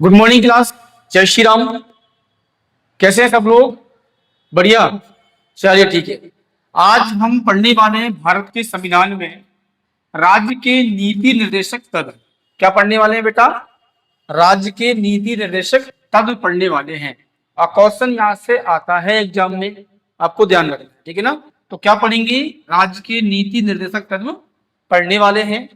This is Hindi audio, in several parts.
Good morning class. जय श्री राम। कैसे हैं सब लोग? बढ़िया। चलिए ठीक है। आज हम पढ़ने वाले हैं भारत के संविधान में राज्य के नीति निर्देशक तत्व। क्या पढ़ने वाले हैं बेटा? राज्य के नीति निर्देशक तत्व पढ़ने वाले हैं। और क्वेश्चन यहाँ से आता है एग्जाम में, आपको ध्यान रखना है, ठीक है ना? तो क्या पढ़ेंगे? राज्य के नीति निर्देशक तत्व पढ़ने वाले हैं।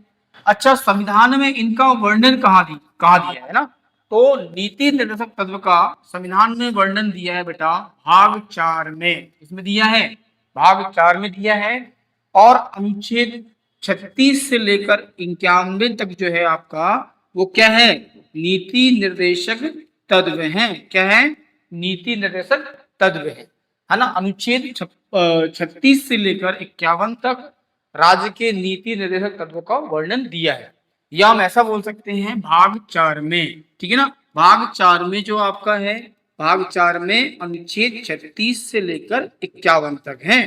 अच्छा, संविधान में इनका वर्णन कहाँ दिया है ना? तो नीति निर्देशक तत्व का संविधान में वर्णन दिया है बेटा भाग 4 में। इसमें दिया है, भाग 4 में दिया है। और अनुच्छेद 36 से लेकर 91 तक जो है आपका वो क्या है? नीति निर्देशक तत्व हैं। क्या है? नीति निर्देशक तत्व है ना? अनुच्छेद 36 से लेकर 51 तक राज्य के नीति निर्देशक तत्वों का वर्णन दिया है। या हम ऐसा बोल सकते हैं भाग 4 में, ठीक है ना? भाग 4 में जो आपका है, भाग 4 में अनुच्छेद 36 से लेकर 51 तक है।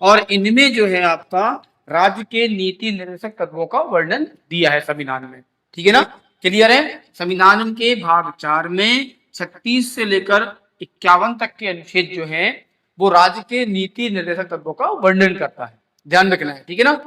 और इनमें जो है आपका राज्य के नीति निर्देशक तत्वों का वर्णन दिया है संविधान में, ठीक है ना? क्लियर है? संविधान के भाग 4 में 36 से लेकर 51 तक के अनुच्छेद जो है वो राज्य के नीति निर्देशक तत्वों का वर्णन करता है। ध्यान रखना है, ठीक है ना?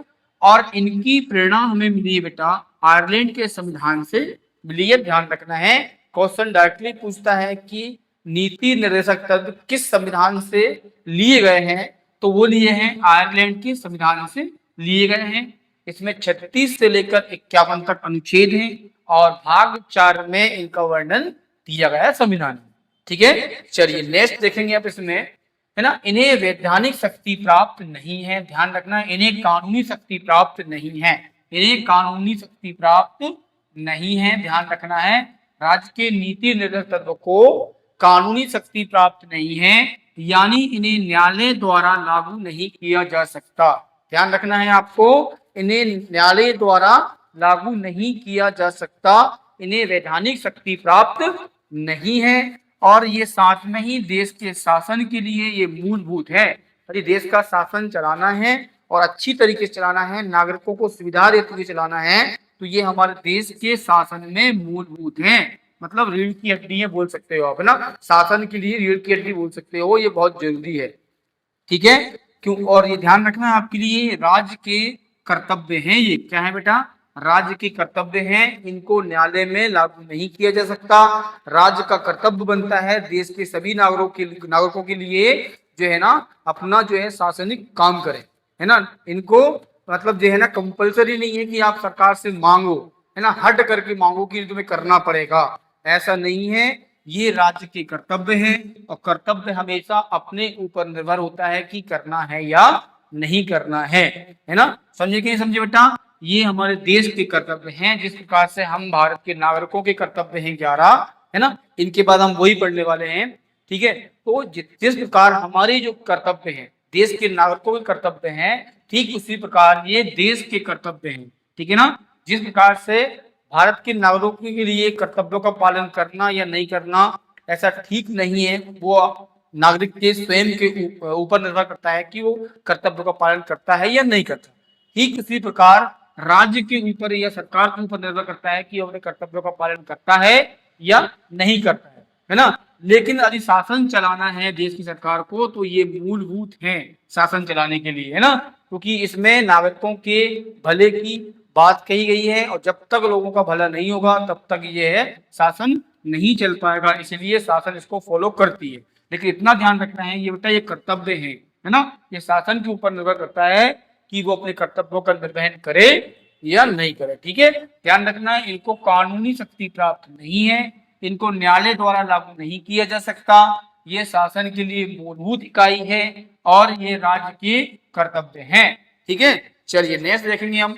और इनकी प्रेरणा हमें मिली है बेटा आयरलैंड के संविधान से मिली है। ध्यान रखना है, क्वेश्चन डायरेक्टली पूछता है कि नीति निर्देशक तत्व किस संविधान से लिए गए हैं, तो वो लिए हैं आयरलैंड के संविधान से लिए गए हैं। इसमें 36 से लेकर 51 तक अनुच्छेद हैं और भाग 4 में इनका वर्णन दिया गया है संविधान में, ठीक है? चलिए नेक्स्ट देखेंगे आप इसमें, है ना? इन्हें वैधानिक शक्ति प्राप्त नहीं है। ध्यान रखना, इन्हें कानूनी शक्ति प्राप्त नहीं है। इन्हें कानूनी शक्ति प्राप्त नहीं है। ध्यान रखना है, राज्य के नीति निर्देशक तत्व को कानूनी शक्ति प्राप्त नहीं है, यानी इन्हें न्यायालय द्वारा लागू नहीं किया जा सकता। ध्यान रखना है आपको, इन्हें न्यायालय द्वारा लागू नहीं किया जा सकता। इन्हें वैधानिक शक्ति प्राप्त नहीं है। और ये साथ में ही देश के शासन के लिए ये मूलभूत है। यदि देश का शासन चलाना है और अच्छी तरीके से चलाना है, नागरिकों को सुविधा देते हुए चलाना है, तो ये हमारे देश के शासन में मूलभूत है। मतलब रीढ़ की हड्डी है बोल सकते हो आप, है ना? शासन के लिए रीढ़ की हड्डी बोल सकते हो, ये बहुत जरूरी है, ठीक है? क्यों? और ये ध्यान रखना आपके लिए राज्य के कर्तव्य हैं। ये क्या है बेटा? राज्य के कर्तव्य हैं, इनको न्यायालय में लागू नहीं किया जा सकता। राज्य का कर्तव्य बनता है देश के सभी नागरिकों के लिए जो है ना अपना जो है शासनिक काम करें, है ना? इनको मतलब जो है ना कंपलसरी नहीं है कि आप सरकार से मांगो, है ना, हट करके मांगो कि तुम्हें करना पड़ेगा, ऐसा नहीं है। ये राज्य के कर्तव्य है और कर्तव्य हमेशा अपने ऊपर निर्भर होता है कि करना है या नहीं करना है ना? समझे कि नहीं समझे बेटा? ये हमारे देश के कर्तव्य हैं। जिस प्रकार से हम भारत के नागरिकों के कर्तव्य हैं 11, है ना? इनके बाद हम वही पढ़ने वाले हैं, ठीक है? तो जिस प्रकार हमारे जो कर्तव्य हैं देश के नागरिकों के कर्तव्य हैं, ठीक उसी प्रकार ये देश के कर्तव्य हैं, ठीक है ना? जिस प्रकार से भारत के नागरिकों के लिए कर्तव्यों का पालन करना या नहीं करना ऐसा ठीक नहीं है, वो नागरिक के स्वयं के ऊपर निर्भर करता है कि वो कर्तव्यों का पालन करता है या नहीं करता। ठीक इसी प्रकार राज्य के ऊपर या सरकार के ऊपर निर्भर करता है कि वो अपने कर्तव्यों का पालन करता है या नहीं करता है ना? लेकिन यदि शासन चलाना है देश की सरकार को तो ये मूलभूत है शासन चलाने के लिए, है ना? क्योंकि इसमें नागरिकों के भले की बात कही गई है और जब तक लोगों का भला नहीं होगा तब तक ये है शासन नहीं चल पाएगा। इसलिए शासन इसको फॉलो करती है। लेकिन इतना ध्यान रखना है ये बेटा ये कर्तव्य है ना? ये शासन के ऊपर निर्भर करता है कि वो अपने कर्तव्यों का निर्वहन करे या नहीं करे, ठीक है? ध्यान रखना है, इनको कानूनी शक्ति प्राप्त नहीं है, इनको न्यायालय द्वारा लागू नहीं किया जा सकता। ये शासन के लिए मूलभूत इकाई है और ये राज्य के कर्तव्य हैं, ठीक है? चलिए नेक्स्ट देखेंगे हम।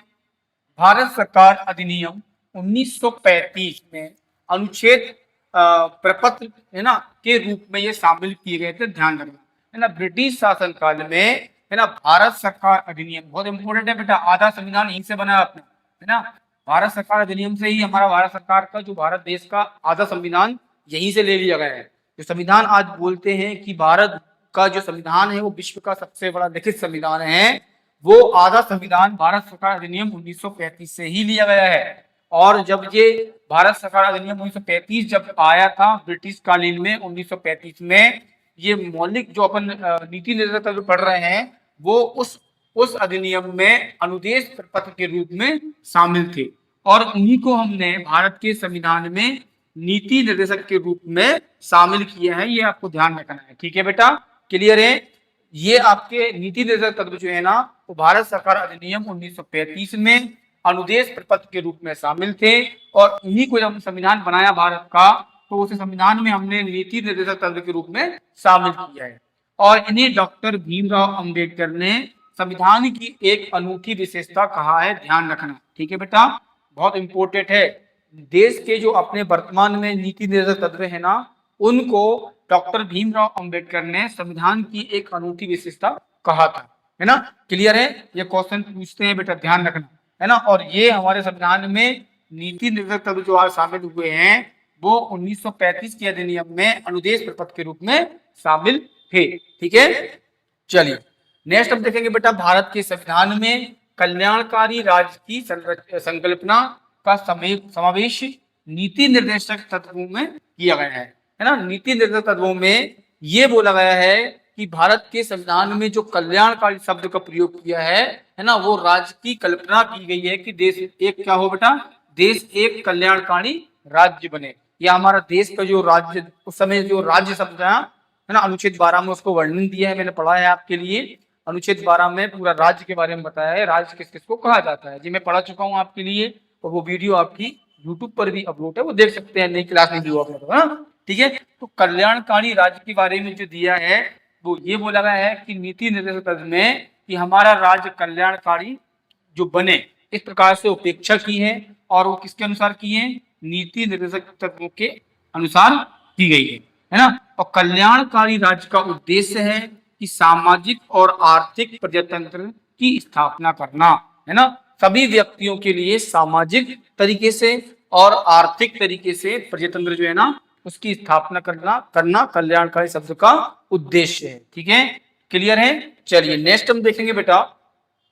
भारत सरकार अधिनियम 1935 में अनुच्छेद प्रपत्र, है ना, के रूप में ये शामिल किए गए थे। ध्यान रखना, है ना? ब्रिटिश शासन काल में, है ना, भारत सरकार अधिनियम बहुत इंपॉर्टेंट है बेटा। आधा संविधान यहीं से बना है अपना, है ना? भारत सरकार अधिनियम से ही हमारा भारत सरकार का जो भारत देश का आधा संविधान यहीं से ले लिया गया है। जो संविधान आज बोलते हैं कि भारत का जो संविधान है वो विश्व का सबसे बड़ा लिखित संविधान है, वो आधा संविधान भारत सरकार अधिनियम 1935 से ही लिया गया है। और जब ये भारत सरकार अधिनियम 1935 जब आया था ब्रिटिश कालीन में 1935 में, ये मौलिक जो अपन नीति निर्देशक तत्व पढ़ रहे हैं वो उस अधिनियम में अनुदेश प्रपत्र के रूप में शामिल थे और उन्हीं को हमने भारत के संविधान में नीति निर्देशक के रूप में शामिल किया है। ये आपको ध्यान रखना है, ठीक है बेटा, क्लियर है। ये आपके नीति निर्देशक तत्व जो है ना वो भारत सरकार अधिनियम 1935 में अनुदेश प्रपत्र के रूप में शामिल थे और इन्हीं को जब संविधान बनाया भारत का तो उस संविधान में हमने नीति निर्देशक तत्व के रूप में शामिल किया है। और इन्हें डॉक्टर भीमराव अंबेडकर ने संविधान की एक अनूठी विशेषता कहा है, ध्यान रखना, ठीक है बेटा, बहुत इंपॉर्टेंट है। देश के जो अपने वर्तमान में नीति निर्देशक तत्व है ना उनको डॉक्टर भीमराव अंबेडकर ने संविधान की एक अनूठी विशेषता कहा था, है ना, क्लियर है। ये क्वेश्चन पूछते हैं बेटा, ध्यान रखना, है ना। और ये हमारे संविधान में नीति निर्देशक तत्व जो आज शामिल हुए हैं वो 1935 के अधिनियम में अनुदेश प्रपत्र के रूप में शामिल थे, ठीक है। चलिए नेक्स्ट हम देखेंगे बेटा, भारत के संविधान में कल्याणकारी राज्य की संकल्पना का समावेश नीति निर्देशक तत्वों में किया गया है ना। नीति निर्देशक तत्वों में ये बोला गया है कि भारत के संविधान में जो कल्याणकारी शब्द का प्रयोग किया है ना, वो राज्य की कल्पना की गई है कि देश एक क्या हो बेटा, देश एक कल्याणकारी राज्य बने। या हमारा देश का जो राज्य उस समय जो राज्य शब्द है ना, अनुच्छेद 12 में उसको वर्णन दिया है, मैंने पढ़ा है आपके लिए। अनुच्छेद 12 में पूरा राज्य के बारे में बताया है, राज्य किस किस को कहा जाता है, जी मैं पढ़ा चुका हूँ आपके लिए। और वो वीडियो आपकी यूट्यूब पर भी अपलोड है, वो देख सकते हैं, नई क्लास में भी अपलोड है, ठीक है। तो कल्याणकारी राज्य के बारे में जो दिया है वो ये बोला गया है कि नीति निर्देशक तत्व में कि हमारा राज्य कल्याणकारी जो बने इस प्रकार से उपेक्षा की है और वो किसके अनुसार की है, नीति निर्देशक तत्वों के अनुसार की गई है ना। और कल्याणकारी राज्य का उद्देश्य है कि सामाजिक और आर्थिक प्रजातंत्र की स्थापना करना, है ना। सभी व्यक्तियों के लिए सामाजिक तरीके से और आर्थिक तरीके से प्रजातंत्र जो है ना उसकी स्थापना करना कल्याणकारी शब्द का उद्देश्य है, ठीक है, क्लियर है। चलिए नेक्स्ट हम देखेंगे बेटा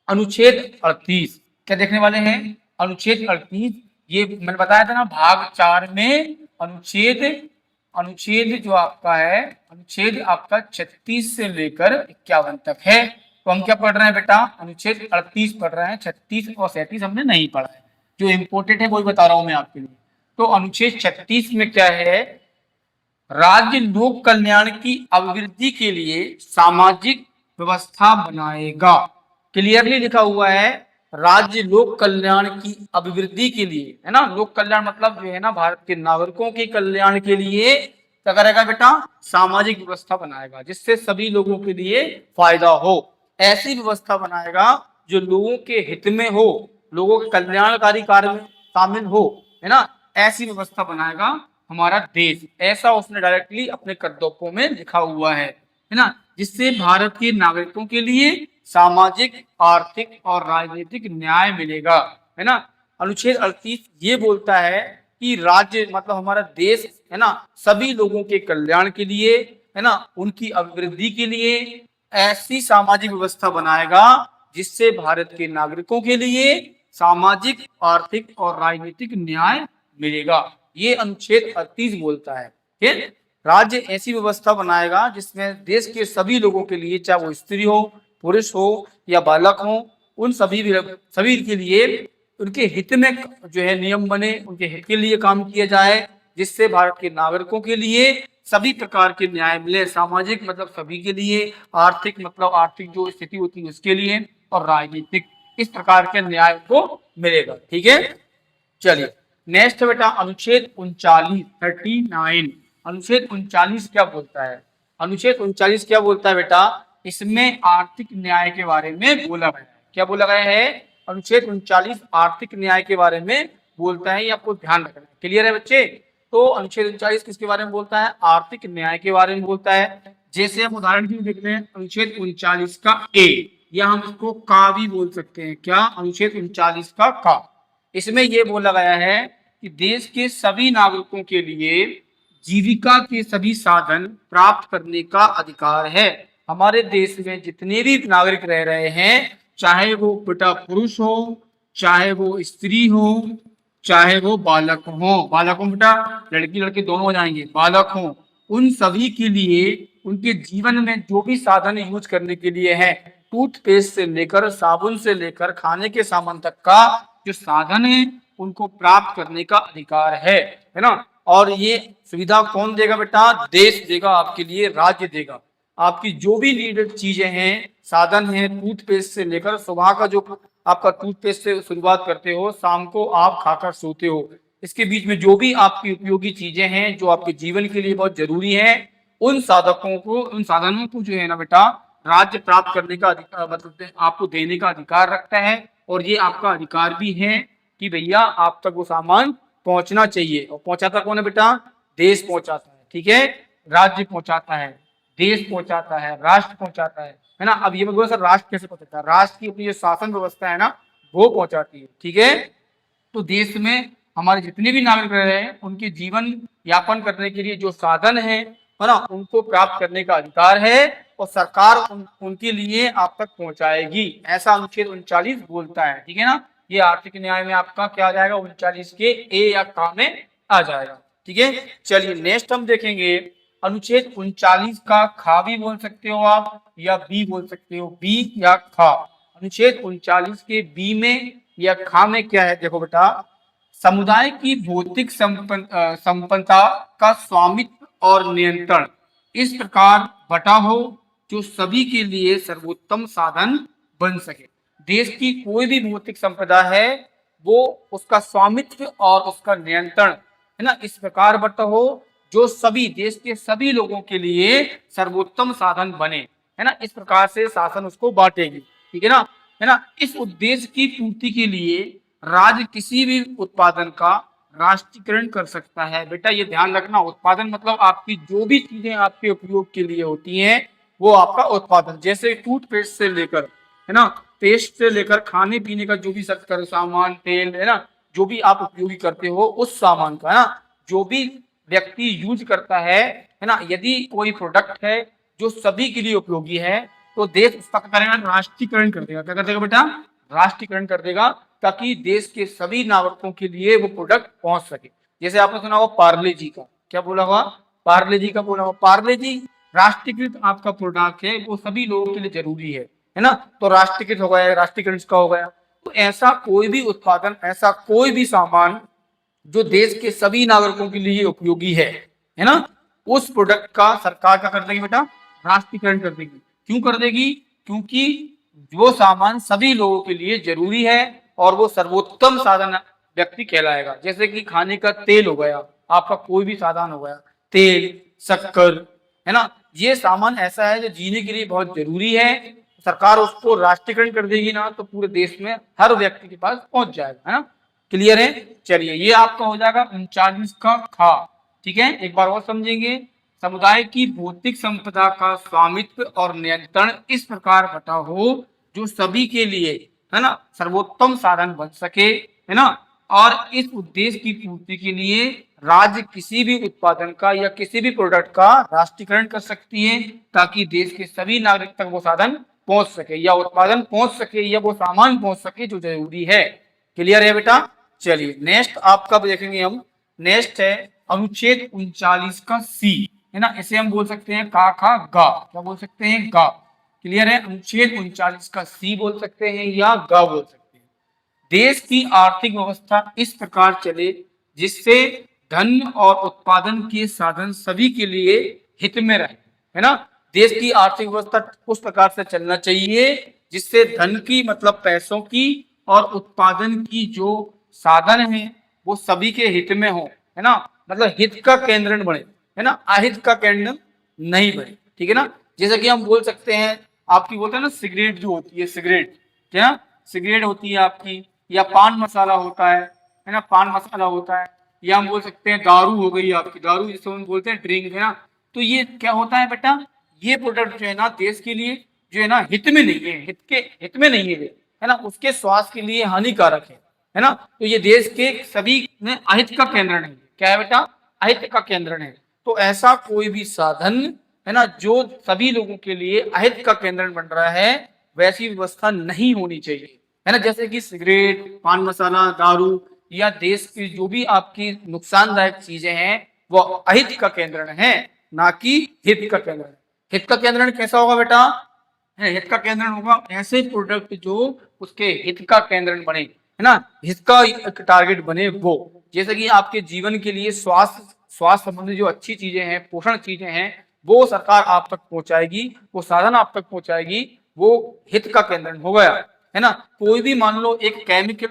अनुच्छेद 38, क्या देखने वाले हैं, अनुच्छेद 38। ये मैंने बताया था ना भाग 4 में अनुच्छेद जो आपका है, अनुच्छेद आपका 36 से लेकर 51 तक है। तो हम क्या पढ़ रहे हैं बेटा, अनुच्छेद 38 पढ़ रहे हैं, 36 और 37 हमने नहीं पढ़ा है। जो इम्पोर्टेंट है वही बता रहा हूं मैं आपके लिए। तो अनुच्छेद 36 में क्या है, राज्य लोक कल्याण की अभिवृद्धि के लिए सामाजिक व्यवस्था बनाएगा। क्लियरली लिखा हुआ है, राज्य लोक कल्याण की अभिवृद्धि के लिए, है ना। लोक कल्याण मतलब जो है ना भारत के नागरिकों के कल्याण के लिए क्या करेगा बेटा, सामाजिक व्यवस्था बनाएगा जिससे सभी लोगों के लिए फायदा हो। ऐसी व्यवस्था बनाएगा जो लोगों के हित में हो, लोगों के कल्याणकारी कार्य में शामिल हो, है ना। ऐसी व्यवस्था बनाएगा हमारा देश, ऐसा उसने डायरेक्टली अपने कर्तव्यों में लिखा हुआ है ना, जिससे भारत के नागरिकों के लिए सामाजिक, आर्थिक और राजनीतिक न्याय मिलेगा, है ना। अनुच्छेद 38 ये बोलता है कि राज्य मतलब हमारा देश है ना सभी लोगों के कल्याण के लिए, है ना, उनकी अभिवृद्धि के लिए ऐसी सामाजिक व्यवस्था बनाएगा जिससे भारत के नागरिकों के लिए सामाजिक, आर्थिक और राजनीतिक न्याय मिलेगा। ये अनुच्छेद 38 बोलता है कि राज्य ऐसी व्यवस्था बनाएगा जिसमें देश के सभी लोगों के लिए, चाहे वो स्त्री हो, पुरुष हो या बालक हो, उन सभी के लिए उनके हित में जो है नियम बने, उनके हित के लिए काम किया जाए जिससे भारत के नागरिकों के लिए सभी प्रकार के न्याय मिले। सामाजिक मतलब सभी के लिए, आर्थिक मतलब आर्थिक जो स्थिति होती है उसके लिए, और राजनीतिक इस प्रकार के न्याय को मिलेगा, ठीक है। चलिए नेक्स्ट बेटा अनुच्छेद 39 अनुच्छेद 39 क्या बोलता है, अनुच्छेद 39 क्या बोलता है बेटा, इसमें आर्थिक न्याय के बारे में बोला गया है। क्या बोला गया है, अनुच्छेद 39 आर्थिक न्याय के बारे में बोलता है, ये आपको ध्यान रखना है, क्लियर है बच्चे। तो अनुच्छेद 39 किसके बारे में बोलता है, आर्थिक न्याय के बारे में बोलता है। जैसे हम उदाहरण के लिए देख रहे हैं अनुच्छेद 39 का ए, या हम इसको का भी बोल सकते हैं, क्या, अनुच्छेद 39 का का। इसमें यह बोला गया है कि देश के सभी नागरिकों के लिए जीविका के सभी साधन प्राप्त करने का अधिकार है। हमारे देश में जितने भी नागरिक रह रहे हैं, चाहे वो बेटा पुरुष हो, चाहे वो स्त्री हो, चाहे वो बालक हो बेटा, लड़की लड़के दोनों हो जाएंगे, बालक हो, उन सभी के लिए उनके जीवन में जो भी साधन यूज करने के लिए है, टूथपेस्ट से लेकर साबुन से लेकर खाने के सामान तक का जो साधन है उनको प्राप्त करने का अधिकार है ना। और ये सुविधा कौन देगा बेटा? देश देगा आपके लिए, राज्य देगा। आपकी जो भी नीडेड चीजें हैं, साधन है, टूथपेस्ट से लेकर सुबह का जो आपका टूथपेस्ट से शुरुआत करते हो, शाम को आप खाकर सोते हो, इसके बीच में जो भी आपकी उपयोगी चीजें हैं जो आपके जीवन के लिए बहुत जरूरी है, उन साधनों को जो है ना बेटा, राज्य प्राप्त करने का अधिकार, मतलब आपको देने का अधिकार रखता है। और ये आपका अधिकार भी है कि भैया आप तक वो सामान पहुंचना चाहिए। और पहुंचाता कौन है बेटा? देश पहुंचाता है, ठीक है, राज्य पहुंचाता है, देश पहुंचाता है, राष्ट्र पहुंचाता है ना। अब ये मैं बोला सर, राष्ट्र कैसे पहुंचाता है? राष्ट्र की अपनी जो शासन व्यवस्था है ना, वो पहुंचाती है, ठीक है। तो देश में हमारे जितने भी नागरिक रह रहे हैं, उनके जीवन यापन करने के लिए जो साधन है ना, उनको प्राप्त करने का अधिकार है, और सरकार उनके लिए आप तक पहुंचाएगी, ऐसा अनुच्छेद 39 बोलता है, ठीक है ना। ये आर्थिक न्याय में आपका क्या आ जाएगा? 39 के ए या का में आ जाएगा, ठीक है। चलिए नेक्स्ट हम देखेंगे अनुच्छेद 39 का खा भी बोल सकते हो आप, या बी बोल सकते हो, बी या खा। अनुच्छेद 39 के बी में या खा में क्या है? देखो बेटा, समुदाय की भौतिक संपन्नता का स्वामित्व और नियंत्रण इस प्रकार बटा हो जो सभी के लिए सर्वोत्तम साधन बन सके। देश की कोई भी भौतिक संपदा है, वो उसका स्वामित्व और उसका नियंत्रण है ना, इस प्रकार बटा हो जो सभी देश के सभी लोगों के लिए सर्वोत्तम साधन बने, है ना। इस प्रकार से शासन उसको बांटेगी, ठीक है ना। इस उद्देश्य की पूर्ति के लिए राज्य किसी भी उत्पादन का राष्ट्रीयकरण कर सकता है। बेटा ये ध्यान रखना, उत्पादन मतलब आपकी जो भी चीजें आपके उपयोग के लिए होती हैं, वो आपका उत्पादन, जैसे टूथपेस्ट से लेकर, है ना, पेस्ट से लेकर खाने पीने का जो भी शक्कर सामान, तेल, है ना, जो भी आप उपयोगी करते हो उस सामान का, है ना, जो भी व्यक्ति यूज करता है ना, यदि कोई प्रोडक्ट है जो सभी के लिए उपयोगी है, तो देश उसका क्या करेगा? राष्ट्रीयकरण कर देगा। क्या कर देगा बेटा? राष्ट्रीयकरण कर देगा, ताकि देश के सभी नागरिकों के लिए वो प्रोडक्ट पहुंच सके। जैसे आपने सुना होगा पार्ले जी का, क्या बोला हुआ? पार्ले जी का बोला हुआ। पार्ले जी राष्ट्रीयकृत आपका प्रोडक्ट है, वो सभी लोगों के लिए जरूरी है ना, तो राष्ट्रीयकृत हो गया, राष्ट्रीयकरण इसका हो गया। तो ऐसा कोई भी उत्पादन, ऐसा कोई भी सामान जो देश के सभी नागरिकों के लिए उपयोगी है ना, उस प्रोडक्ट का सरकार क्या कर देगी बेटा? राष्ट्रीयकरण कर देगी। क्यों कर देगी? क्योंकि वो सामान सभी लोगों के लिए जरूरी है और वो सर्वोत्तम साधन व्यक्ति कहलाएगा। जैसे कि खाने का तेल हो गया, आपका कोई भी साधन हो गया, तेल, शक्कर, है ना, ये सामान ऐसा है जो जीने के लिए बहुत जरूरी है। सरकार उसको राष्ट्रीयकरण कर देगी ना, तो पूरे देश में हर व्यक्ति के पास पहुंच जाएगा, है ना। क्लियर है? चलिए ये आपका हो जाएगा 39 का खा, ठीक है। एक बार और समझेंगे, समुदाय की भौतिक संपदा का स्वामित्व और नियंत्रण इस प्रकार बटा हो जो सभी के लिए, है ना, सर्वोत्तम साधन बन सके, है ना। और इस उद्देश्य की पूर्ति के लिए राज्य किसी भी उत्पादन का या किसी भी प्रोडक्ट का राष्ट्रीयकरण कर सकती है, ताकि देश के सभी नागरिक तक वो साधन पहुंच सके, या उत्पादन पहुंच सके, या वो सामान पहुंच सके जो जरूरी है। क्लियर है बेटा? चलिए नेक्स्ट आपका देखेंगे हम। नेक्स्ट है अनुच्छेद 39 का सी, है ना, इसे हम बोल सकते हैं का खा गा। क्या बोल सकते हैं? गा। क्लियर है? अनुच्छेद 39 का सी बोल सकते हैं या गा बोल सकते हैं। देश की आर्थिक व्यवस्था इस प्रकार चले जिससे धन और उत्पादन के साधन सभी के लिए हित में रहे, है ना। देश की आर्थिक व्यवस्था उस प्रकार से चलना चाहिए जिससे धन की मतलब पैसों की और उत्पादन की जो साधन है वो सभी के हित में हो, है ना, मतलब हित का केंद्र बने, है ना, अहित का केंद्र नहीं बने, ठीक है ना। जैसे कि हम बोल सकते हैं, आपकी बोलते हैं ना सिगरेट जो होती है, सिगरेट, क्या सिगरेट होती है आपकी, या पान मसाला होता है ना, पान मसाला होता है, या हम बोल सकते हैं दारू हो गई आपकी, दारू जिसको हम बोलते हैं ड्रिंक, है ना। तो ये क्या होता है बेटा? ये प्रोडक्ट जो है ना देश के लिए जो है ना हित में नहीं है, हित में नहीं है ना, उसके स्वास्थ्य के लिए हानिकारक है ना। तो ये देश के सभी में अहित का केंद्र नहीं है। क्या है बेटा? अहित का केंद्र है। तो ऐसा कोई भी साधन, है ना, जो सभी लोगों के लिए अहित का केंद्र बन रहा है, वैसी व्यवस्था नहीं होनी चाहिए, है ना। जैसे कि सिगरेट, पान मसाला, दारू, या देश की जो भी आपकी नुकसानदायक चीजें हैं वो अहित का केंद्रण है, ना कि हित का केंद्रण। हित का केंद्रण कैसा होगा बेटा? हित का केंद्रण होगा ऐसे प्रोडक्ट जो उसके हित का केंद्रण बने, है ना, हित का टारगेट बने वो। जैसे कि आपके जीवन के लिए स्वास्थ्य संबंधी जो अच्छी चीजें हैं, पोषण चीजें हैं, वो सरकार आप तक पहुंचाएगी, वो साधन आप तक पहुंचाएगी, वो हित का केंद्रण हो गया, है ना। कोई भी मान लो एक केमिकल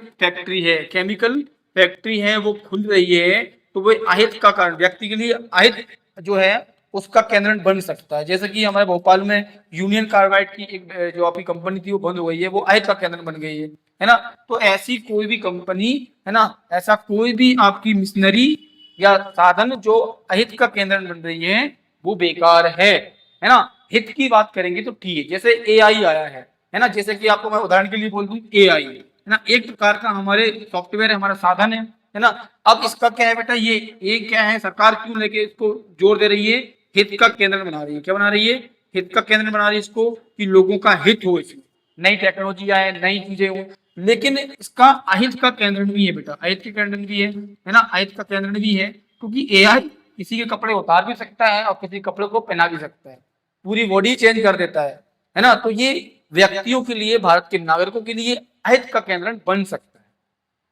फैक्ट्री है वो खुल रही है, तो वो अहित का कारण, व्यक्ति के लिए अहित जो है उसका केंद्रण बन सकता है। जैसे कि हमारे भोपाल में यूनियन कार्बाइड की एक जो आपकी कंपनी थी वो बंद हो गई है, वो अहित का केंद्रण बन गई है ना। तो ऐसी कोई भी कंपनी, है ना, ऐसा कोई भी आपकी मिशनरी या साधन जो अहित का केंद्रण बन रही है वो बेकार है ना। हित की बात करेंगे तो ठीक है, जैसे एआई आया है ना, जैसे कि आपको मैं उदाहरण के लिए बोल दूं, एआई है ना, एक प्रकार का हमारे सॉफ्टवेयर है, हमारा साधन है ना। अब इसका क्या है बेटा, ये क्या है, सरकार क्यों लेके इसको जोर दे रही है, हित का केंद्र बना रही है। क्या बना रही है? हित का केंद्र बना रही है इसको, कि लोगों का हित हो, इसमें नई टेक्नोलॉजी आए, नई चीजें हो। लेकिन इसका अहित का केंद्र भी है बेटा, अहित का केंद्र भी है ना, अहित का केंद्र भी है, क्योंकि एआई किसी के कपड़े उतार भी सकता है और किसी कपड़े को पहना भी सकता है, पूरी बॉडी चेंज कर देता है ना। तो ये व्यक्तियों के लिए, भारत के नागरिकों के लिए अहित का केंद्र बन सकता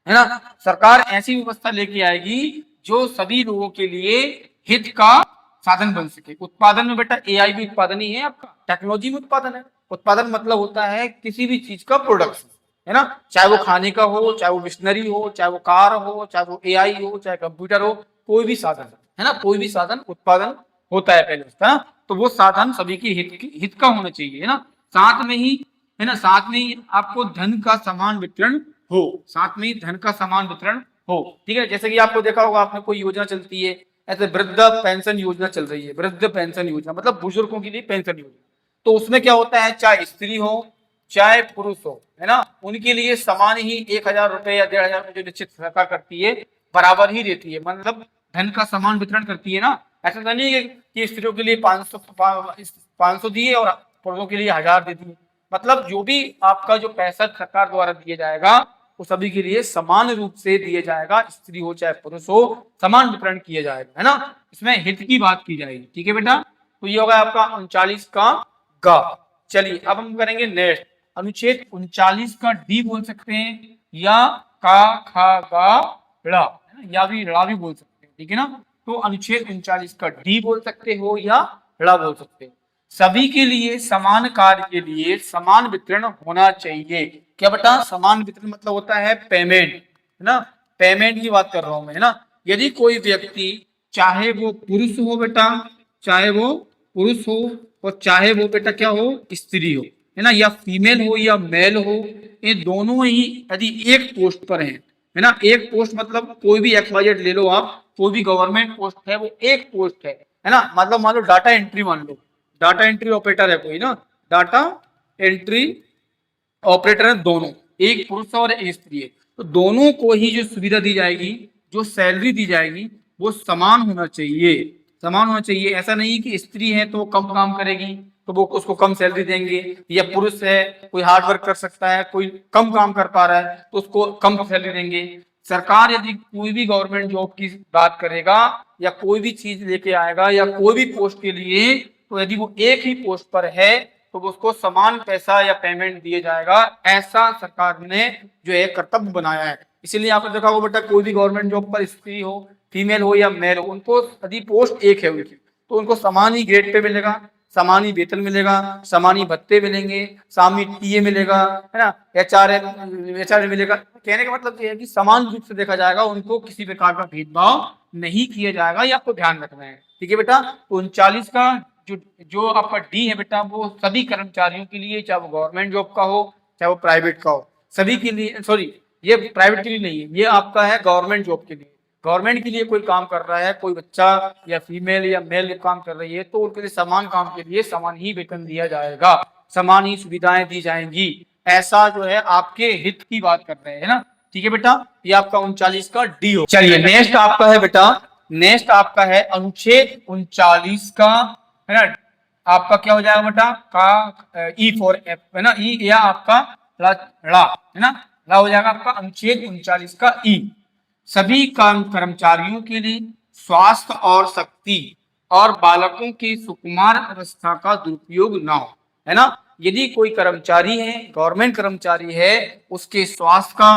है ना। सरकार ऐसी व्यवस्था लेके आएगी जो सभी लोगों के लिए हित का साधन बन सके। उत्पादन में बेटा एआई भी उत्पादन ही है आपका, टेक्नोलॉजी में उत्पादन है। उत्पादन मतलब होता है किसी भी चीज का प्रोडक्शन, है ना, चाहे वो खाने का हो, चाहे वो मिशनरी हो, चाहे वो कार हो, चाहे वो एआई हो, चाहे कंप्यूटर हो, कोई भी साधन, है ना, कोई भी साधन उत्पादन होता है पहले उसका ना। तो वो साधन सभी के हित का होना चाहिए, है ना। साथ में ही, है ना, साथ में ही आपको धन का समान वितरण हो, साथ में ही धन का समान वितरण हो, ठीक है। जैसे कि आपको देखा होगा, आपने कोई योजना चलती है, ऐसे वृद्ध पेंशन योजना चल रही है, वृद्ध पेंशन योजना मतलब बुजुर्गों के लिए पेंशन योजना। तो उसमें क्या होता है, चाहे स्त्री हो चाहे पुरुष हो, है ना, उनके लिए समान ही 1,000 रुपए या 1,500 रुपए जो निश्चित सरकार करती है, बराबर ही देती है, मतलब धन का समान वितरण करती है ना। ऐसा तो नहीं है कि स्त्रियों के लिए 500 दिए और पुरुषों के लिए 1,000 दे दिए। मतलब जो भी आपका जो पैसा सरकार द्वारा दिया जाएगा वो सभी के लिए समान रूप से दिया जाएगा, स्त्री हो चाहे पुरुष हो, समान वितरण किया जाएगा, है ना। इसमें हित की बात की जाएगी, ठीक है बेटा। तो ये होगा आपका 39 का गा। चलिए अब हम करेंगे नेक्स्ट, अनुच्छेद 39 का डी बोल सकते हैं, या का खा गा ड़ा, है ना, या भी ड़ा भी बोल सकते हैं, ठीक है ना। तो अनुच्छेद 39 का डी बोल सकते हो या ड़ा बोल सकते हो। सभी के लिए समान कार्य के लिए समान वितरण होना चाहिए। क्या बेटा? समान वितरण मतलब होता है पेमेंट, है ना, पेमेंट की बात कर रहा हूं मैं, है ना। यदि कोई व्यक्ति, चाहे वो पुरुष हो बेटा, चाहे वो पुरुष हो, और चाहे वो बेटा क्या हो, स्त्री हो, है ना, या फीमेल हो या मेल हो, ये दोनों ही यदि एक पोस्ट पर है ना, एक पोस्ट मतलब कोई भी XYZ ले लो आप, कोई भी गवर्नमेंट पोस्ट है वो एक पोस्ट है ना। मतलब मान लो डाटा एंट्री, मान लो डाटा एंट्री ऑपरेटर है कोई ना, डाटा एंट्री ऑपरेटर है दोनों, एक पुरुष और एक स्त्री है, तो दोनों को ही जो सुविधा दी जाएगी, जो सैलरी दी जाएगी, वो समान होना चाहिए, समान होना चाहिए। ऐसा नहीं कि स्त्री है तो कम काम करेगी तो वो उसको कम सैलरी देंगे, या पुरुष है कोई हार्ड वर्क कर सकता है, कोई कम काम कर पा रहा है तो उसको कम सैलरी देंगे। सरकार यदि कोई भी गवर्नमेंट जॉब की बात करेगा या कोई भी चीज लेके आएगा या कोई भी पोस्ट के लिए, तो यदि वो एक ही पोस्ट पर है तो उसको समान पैसा या पेमेंट दिया जाएगा, ऐसा सरकार ने जो है कर्तव्य बनाया है। इसीलिए आपने देखा होगा बेटा, कोई भी गवर्नमेंट जॉब पर स्त्री हो, फीमेल हो या मेल हो, उनको यदि पोस्ट एक है उनकी, तो उनको समान ही ग्रेड पे मिलेगा, समान ही वेतन मिलेगा, समान ही भत्ते मिलेंगे, समान ही टीए मिलेगा, है ना, एचआर मिलेगा। कहने का मतलब ये है कि समान रूप से देखा जाएगा, उनको किसी प्रकार का भेदभाव नहीं किया जाएगा, ये आपको ध्यान रखना है, ठीक है बेटा। तो 39 का जो आपका डी है बेटा, वो सभी कर्मचारियों के लिए, चाहे वो गवर्नमेंट जॉब का हो चाहे वो प्राइवेट का हो, सभी के लिए, सॉरी ये प्राइवेट के लिए नहीं है, ये आपका है गवर्नमेंट जॉब के लिए। गवर्नमेंट के लिए कोई काम कर रहा है, कोई बच्चा या फीमेल या मेल काम कर रही है, तो उनके लिए समान काम के लिए समान ही वेतन दिया जाएगा, समान ही सुविधाएं दी जाएंगी, ऐसा जो है आपके हित की बात कर रहे हैं ना, ठीक है बेटा। ये आपका 39 का डी हो। चलिए नेक्स्ट आपका है बेटा, नेक्स्ट आपका है अनुच्छेद 39 का, है ना, आपका क्या हो जाएगा बेटा, का ई फॉर एफ, है ना, ई या आपका ला, है ना, ला हो जाएगा आपका अनुच्छेद 39 का ई। सभी कर्मचारियों के लिए स्वास्थ्य और शक्ति और बालकों की सुकुमार अवस्था का दुरुपयोग ना हो, है ना। यदि कोई कर्मचारी है, गवर्नमेंट कर्मचारी है, उसके स्वास्थ्य का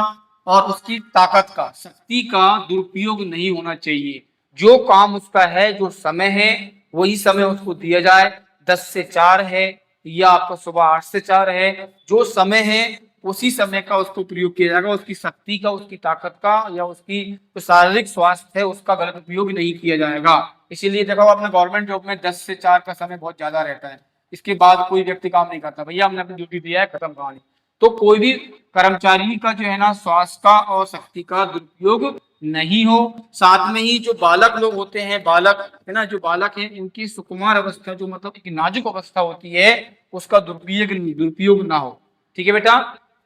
और उसकी ताकत का, शक्ति का दुरुपयोग नहीं होना चाहिए। जो काम उसका है, जो समय है, वही समय उसको दिया जाए। 10 से 4 है या आपका सुबह 8 से 4 है, जो समय है उसी समय का उसको प्रयोग किया जाएगा। उसकी शक्ति का, उसकी ताकत का या उसकी जो शारीरिक स्वास्थ्य है उसका गलत उपयोग नहीं किया जाएगा। इसीलिए देखो, आपने गवर्नमेंट जॉब में 10 से 4 का समय बहुत ज्यादा रहता है, इसके बाद कोई व्यक्ति काम नहीं करता। भैया हमने अपनी ड्यूटी दिया है, खत्म कहानी। तो कोई भी कर्मचारी का जो है ना, स्वास्थ्य का और शक्ति का दुरुपयोग नहीं हो। साथ में ही जो बालक लोग होते हैं, बालक है ना, जो बालक है, इनकी सुकुमार अवस्था, जो मतलब एक नाजुक अवस्था होती है, उसका दुरुपयोग ना हो। ठीक है बेटा,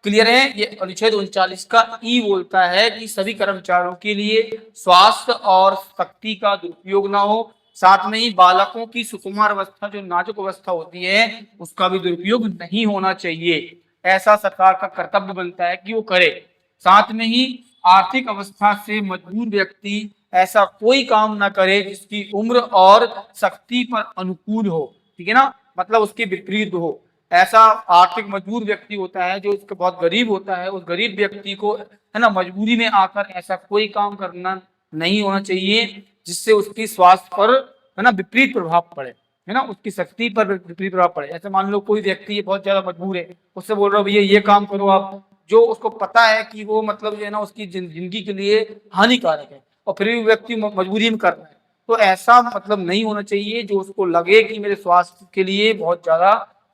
क्लियर है। ये अनुच्छेद 39 का ई बोलता है कि सभी कर्मचारियों के लिए स्वास्थ्य और शक्ति का दुरुपयोग ना हो। साथ में ही बालकों की सुकुमार अवस्था, जो नाजुक अवस्था होती है, उसका भी दुरुपयोग नहीं होना चाहिए। ऐसा सरकार का कर्तव्य बनता है कि वो करे। साथ में ही आर्थिक अवस्था से मजबूर व्यक्ति ऐसा कोई काम ना करे जिसकी उम्र और शक्ति पर अनुकूल हो। ठीक है ना, मतलब उसके विपरीत हो। ऐसा आर्थिक मजबूर व्यक्ति होता है, जो उसके बहुत गरीब होता है, उस गरीब व्यक्ति को है ना, मजबूरी में आकर ऐसा कोई काम करना नहीं होना चाहिए जिससे उसकी स्वास्थ्य पर है ना विपरीत प्रभाव पड़े, है ना, उसकी शक्ति पर विपरीत प्रभाव पड़े। ऐसे मान लो कोई व्यक्ति बहुत ज्यादा मजबूर है, उससे बोल रहा हो भैया ये काम करो आप, जो उसको पता है कि वो मतलब जो है ना उसकी जिंदगी के लिए हानिकारक है, और फिर भी व्यक्ति मजबूरी में कर रहा है। तो ऐसा मतलब नहीं होना चाहिए, जो उसको लगे कि मेरे स्वास्थ्य के लिए बहुत ज्यादा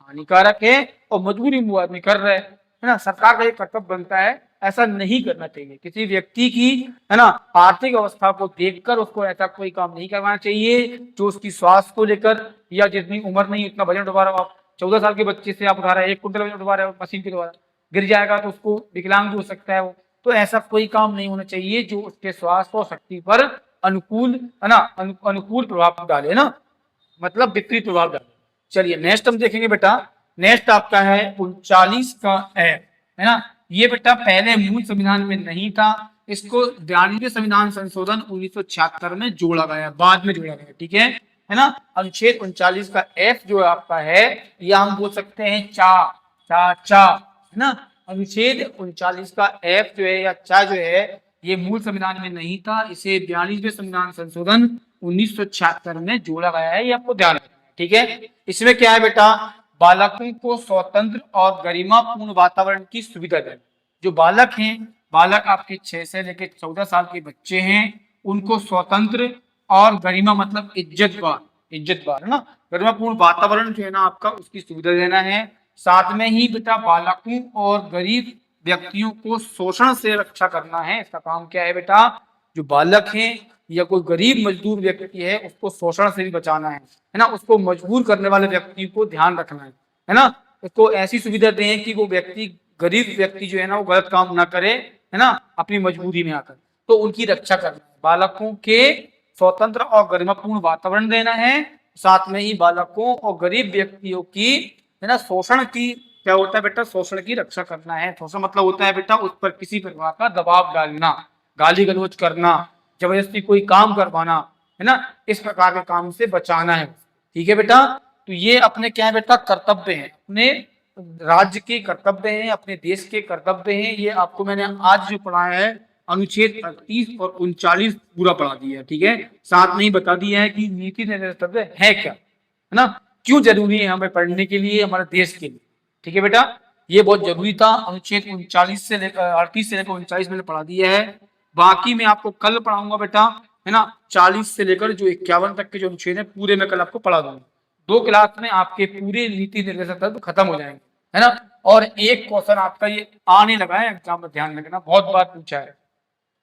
हानिकारक है और मजबूरी में वो आदमी कर रहा है ना। सरकार का एक कर्तव्य बनता है ऐसा नहीं करना चाहिए। किसी व्यक्ति की है ना आर्थिक अवस्था को देखकर उसको ऐसा कोई काम नहीं करवाना चाहिए जो उसकी स्वास्थ्य को लेकर, या जितनी उम्र नहीं उतना वजन उठा रहा हो। आप 14 साल के बच्चे से आप उठा रहे हैं 1 कुंटल वजन उठा रहे हो मशीन के द्वारा, गिर जाएगा तो उसको विकलांग भी हो सकता है वो। तो ऐसा कोई काम नहीं होना चाहिए जो उसके स्वास्थ्य और शक्ति पर अनुकूल है ना अनुकूल प्रभाव डाले ना, मतलब विपरीत प्रभाव डाले। चलिए नेक्स्ट हम देखेंगे बेटा। नेक्स्ट आपका है 39 का है ना। ये बेटा पहले मूल संविधान में नहीं था, इसको 42वें संविधान संशोधन 1976 में जोड़ा गया, बाद में जोड़ा गया। ठीक है ना। अनुच्छेद 39 का एफ जो आपका है, या हम बोल सकते हैं चा चा चा, है ना। अनुच्छेद 39 का एफ जो है या चा जो है, ये मूल संविधान में नहीं था, इसे 42वें संविधान संशोधन 1976 में जोड़ा गया है, ये आपको ध्यान रखना है। ठीक है, इसमें क्या है बेटा, बालकों को स्वतंत्र और गरिमापूर्ण वातावरण की सुविधा देना। जो बालक हैं, बालक आपके 6 से लेकर 14 साल के बच्चे हैं, उनको स्वतंत्र और गरिमा मतलब इज्जतवार है ना, गरिमापूर्ण वातावरण जो है ना आपका, उसकी सुविधा देना है। साथ में ही बेटा बालकों और गरीब व्यक्तियों को शोषण से रक्षा करना है। इसका काम क्या है बेटा, जो बालक है या कोई गरीब मजदूर व्यक्ति है उसको शोषण से भी बचाना है ना, उसको मजबूर करने वाले व्यक्ति को ध्यान रखना है ना। उसको ऐसी सुविधा दें कि वो व्यक्ति, गरीब व्यक्ति जो है ना, वो गलत काम ना करे, है ना, अपनी मजबूरी में आकर, तो उनकी रक्षा करना है। बालकों के स्वतंत्र और गरिमापूर्ण वातावरण देना है। साथ में ही बालकों और गरीब व्यक्तियों की है ना शोषण की, क्या होता है बेटा, शोषण की रक्षा करना है। शोषण मतलब होता है बेटा उस पर किसी प्रकार का दबाव डालना, गाली गलौज करना, जबरदस्ती कोई काम करवाना, है ना, इस प्रकार के काम से बचाना है। ठीक है बेटा, तो ये अपने क्या है बेटा, कर्तव्य है, अपने राज्य के कर्तव्य हैं, अपने देश के कर्तव्य हैं। ये आपको मैंने आज जो पढ़ाया है अनुच्छेद 38 और 39 पूरा पढ़ा दिया है। ठीक है, साथ में ही बता दिया है कि नीति निर्देशक तत्व है क्या, है ना, क्यों जरूरी है हमें पढ़ने के लिए, हमारे देश के लिए। ठीक है बेटा, ये बहुत जरूरी था। अनुच्छेद 39 से लेकर 38 से लेकर 39 मैंने पढ़ा दिया है। बाकी मैं आपको कल पढ़ाऊंगा बेटा, है ना, 40 से लेकर जो 51 तक के जो अनुच्छेद है पूरे मैं कल आपको पढ़ा दूंगा। 2 क्लास में आपके पूरे नीति निर्देशक तत्व खत्म हो जाएंगे, है ना। और एक क्वेश्चन आपका ये आने लगा है एग्जाम में, ध्यान रखना, बहुत बार पूछा है।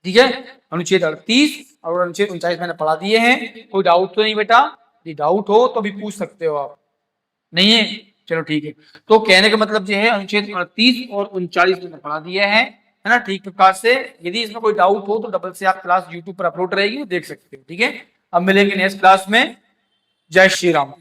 ठीक है, अनुच्छेद 38 और अनुच्छेद 39 मैंने पढ़ा दिए हैं। कोई डाउट तो नहीं बेटा? यदि डाउट हो तो भी पूछ सकते हो आप, नहीं है? चलो ठीक है। तो कहने का मतलब ये है अनुच्छेद 38 और 39 मैंने पढ़ा दिया है ना, ठीक प्रकार से। यदि इसमें कोई डाउट हो तो डबल से आप क्लास यूट्यूब पर अपलोड रहेगी, देख सकते हो। ठीक है, अब मिलेंगे नेक्स्ट क्लास में। जय श्री राम।